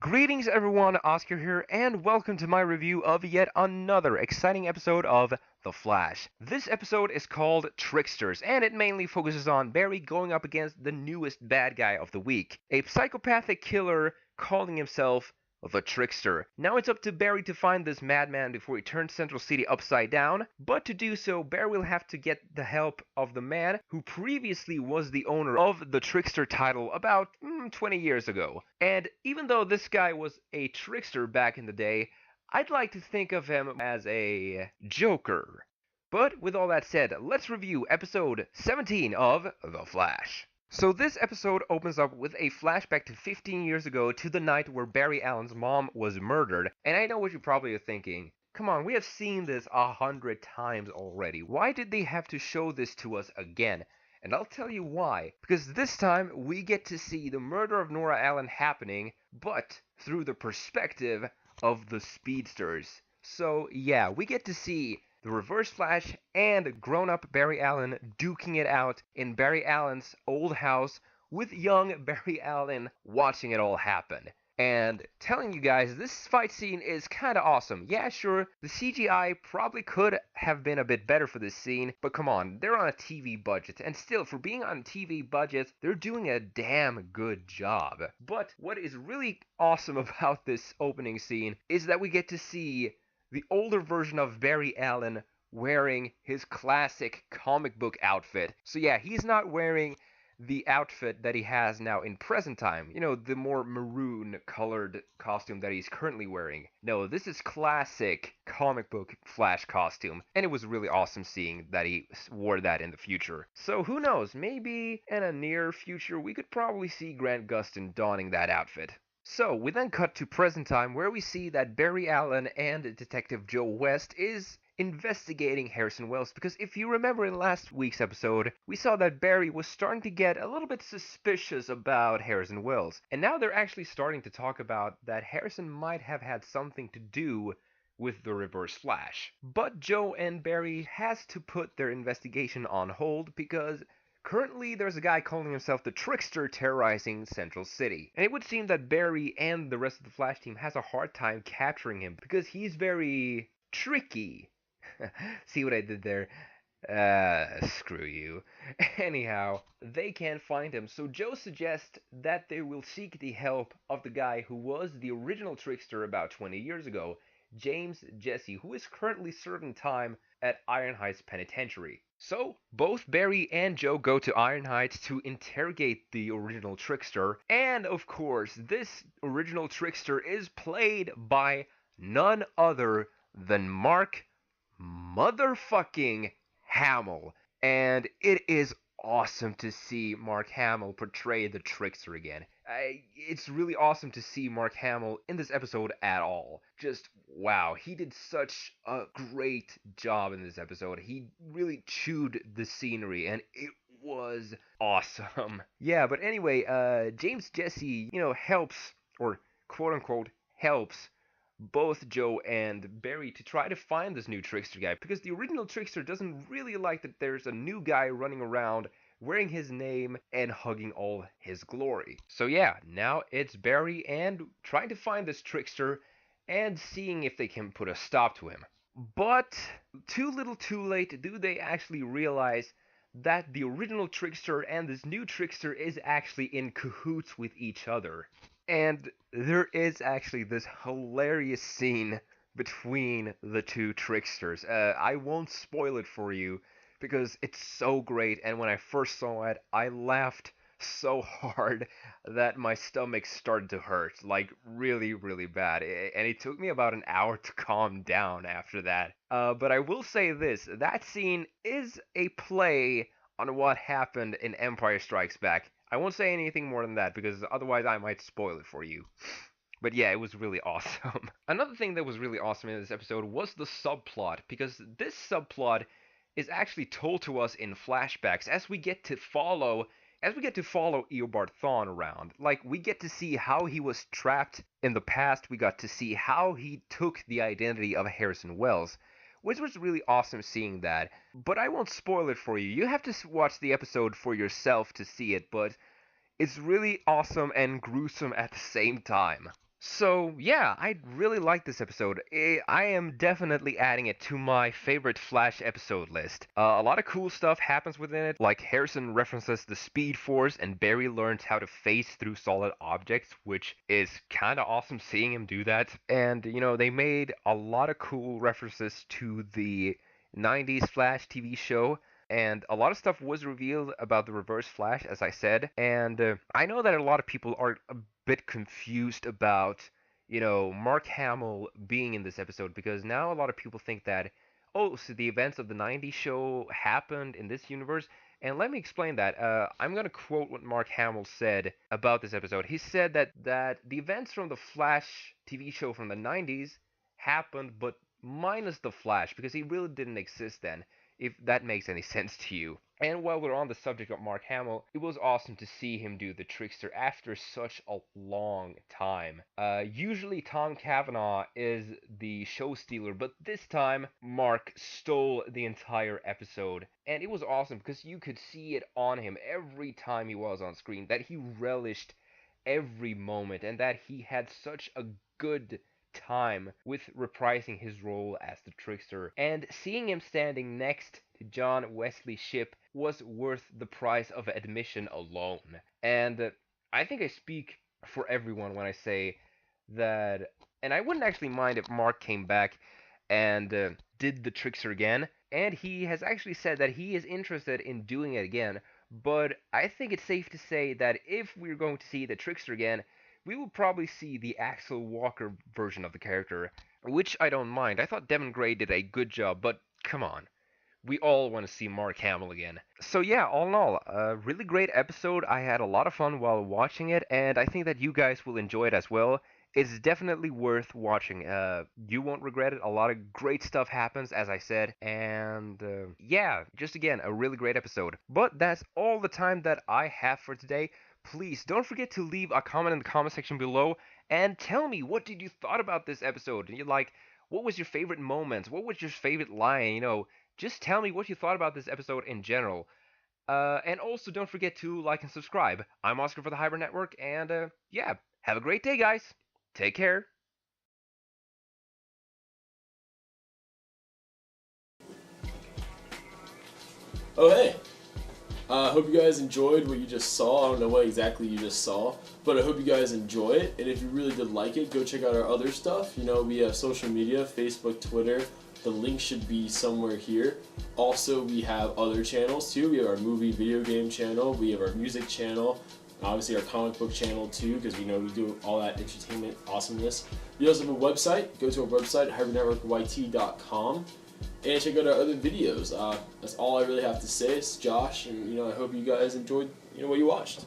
Greetings everyone, Oscar here, and welcome to my review of yet another exciting episode of The Flash. This episode is called Tricksters, and it mainly focuses on Barry going up against the newest bad guy of the week, a psychopathic killer calling himself the Trickster. Now it's up to Barry to find this madman before he turns Central City upside down, but to do so, Barry will have to get the help of the man who previously was the owner of the Trickster title about 20 years ago. And even though this guy was a trickster back in the day, I'd like to think of him as a Joker. But with all that said, let's review episode 17 of The Flash. So this episode opens up with a flashback to 15 years ago to the night where Barry Allen's mom was murdered. And I know what you probably are thinking. Come on, we have seen this 100 times already. Why did they have to show this to us again? And I'll tell you why. Because this time we get to see the murder of Nora Allen happening, but through the perspective of the Speedsters. So yeah, we get to see the Reverse Flash and grown-up Barry Allen duking it out in Barry Allen's old house with young Barry Allen watching it all happen. And telling you guys, this fight scene is kinda awesome. Yeah, sure, the CGI probably could have been a bit better for this scene, but come on, they're on a TV budget, and still, for being on a TV budget, they're doing a damn good job. But what is really awesome about this opening scene is that we get to see the older version of Barry Allen wearing his classic comic book outfit. So yeah, he's not wearing the outfit that he has now in present time. You know, the more maroon colored costume that he's currently wearing. No, this is classic comic book Flash costume. And it was really awesome seeing that he wore that in the future. So who knows, maybe in a near future we could probably see Grant Gustin donning that outfit. So, we then cut to present time where we see that Barry Allen and Detective Joe West is investigating Harrison Wells, because if you remember in last week's episode, we saw that Barry was starting to get a little bit suspicious about Harrison Wells, and now they're actually starting to talk about that Harrison might have had something to do with the Reverse Flash. But Joe and Barry has to put their investigation on hold because currently, there's a guy calling himself the Trickster terrorizing Central City. And it would seem that Barry and the rest of the Flash team has a hard time capturing him because he's very tricky. See what I did there? Screw you. Anyhow, they can't find him, so Joe suggests that they will seek the help of the guy who was the original Trickster about 20 years ago, James Jesse, who is currently serving time at Iron Heights Penitentiary. So, both Barry and Joe go to Iron Heights to interrogate the original Trickster, and of course, this original Trickster is played by none other than Mark motherfucking Hamill. And it is awesome to see Mark Hamill portray the Trickster again. It's really awesome to see Mark Hamill in this episode at all. Just, wow, he did such a great job in this episode. He really chewed the scenery, and it was awesome. Yeah, but anyway, James Jesse, helps, or quote-unquote helps, both Joe and Barry to try to find this new Trickster guy, because the original Trickster doesn't really like that there's a new guy running around wearing his name and hugging all his glory. So yeah, now it's Barry and trying to find this Trickster and seeing if they can put a stop to him. But too little too late do they actually realize that the original Trickster and this new Trickster is actually in cahoots with each other. And there is actually this hilarious scene between the two Tricksters. I won't spoil it for you because it's so great, and when I first saw it, I laughed so hard that my stomach started to hurt, like really, really bad. And it took me about an hour to calm down after that. But I will say this, that scene is a play on what happened in Empire Strikes Back. I won't say anything more than that because otherwise I might spoil it for you. But yeah, it was really awesome. Another thing that was really awesome in this episode was the subplot, because this subplot is actually told to us in flashbacks as we get to follow Eobard Thawne around. Like, we get to see how he was trapped in the past, we got to see how he took the identity of Harrison Wells, which was really awesome seeing that. But I won't spoil it for you. You have to watch the episode for yourself to see it, but it's really awesome and gruesome at the same time. So, yeah, I really like this episode. I am definitely adding it to my favorite Flash episode list. A lot of cool stuff happens within it, like Harrison references the Speed Force and Barry learns how to phase through solid objects, which is kind of awesome seeing him do that. And, they made a lot of cool references to the 90s Flash TV show, and a lot of stuff was revealed about the Reverse Flash, as I said. And I know that a lot of people are a bit confused about, Mark Hamill being in this episode because now a lot of people think that, oh, so the events of the 90s show happened in this universe. And let me explain that. I'm going to quote what Mark Hamill said about this episode. He said that the events from the Flash TV show from the 90s happened, but minus the Flash, because he really didn't exist then, if that makes any sense to you. And while we're on the subject of Mark Hamill, it was awesome to see him do the Trickster after such a long time. Usually Tom Cavanaugh is the show stealer, but this time Mark stole the entire episode. And it was awesome because you could see it on him every time he was on screen, that he relished every moment and that he had such a good time with reprising his role as the Trickster, and seeing him standing next to John Wesley Shipp was worth the price of admission alone. And I think I speak for everyone when I say that, and I wouldn't actually mind if Mark came back and did the Trickster again, and he has actually said that he is interested in doing it again, but I think it's safe to say that if we're going to see the Trickster again, we will probably see the Axel Walker version of the character, which I don't mind. I thought Devin Gray did a good job, but come on. We all want to see Mark Hamill again. So yeah, all in all, a really great episode. I had a lot of fun while watching it, and I think that you guys will enjoy it as well. It's definitely worth watching. You won't regret it. A lot of great stuff happens, as I said. And yeah, just again, a really great episode. But that's all the time that I have for today. Please don't forget to leave a comment in the comment section below and tell me, what did you thought about this episode? And what was your favorite moments? What was your favorite line? Just tell me what you thought about this episode in general. And also don't forget to like and subscribe. I'm Oscar for the Hybrid Network, and yeah, have a great day, guys. Take care. Oh, hey. I hope you guys enjoyed what you just saw. I don't know what exactly you just saw, but I hope you guys enjoy it. And if you really did like it, go check out our other stuff. We have social media, Facebook, Twitter. The link should be somewhere here. Also, we have other channels too. We have our movie video game channel. We have our music channel. Obviously our comic book channel too, because we do all that entertainment awesomeness. We also have a website. Go to our website, hybridnetworkyt.com. And check out our other videos. That's all I really have to say. It's Josh, and I hope you guys enjoyed what you watched.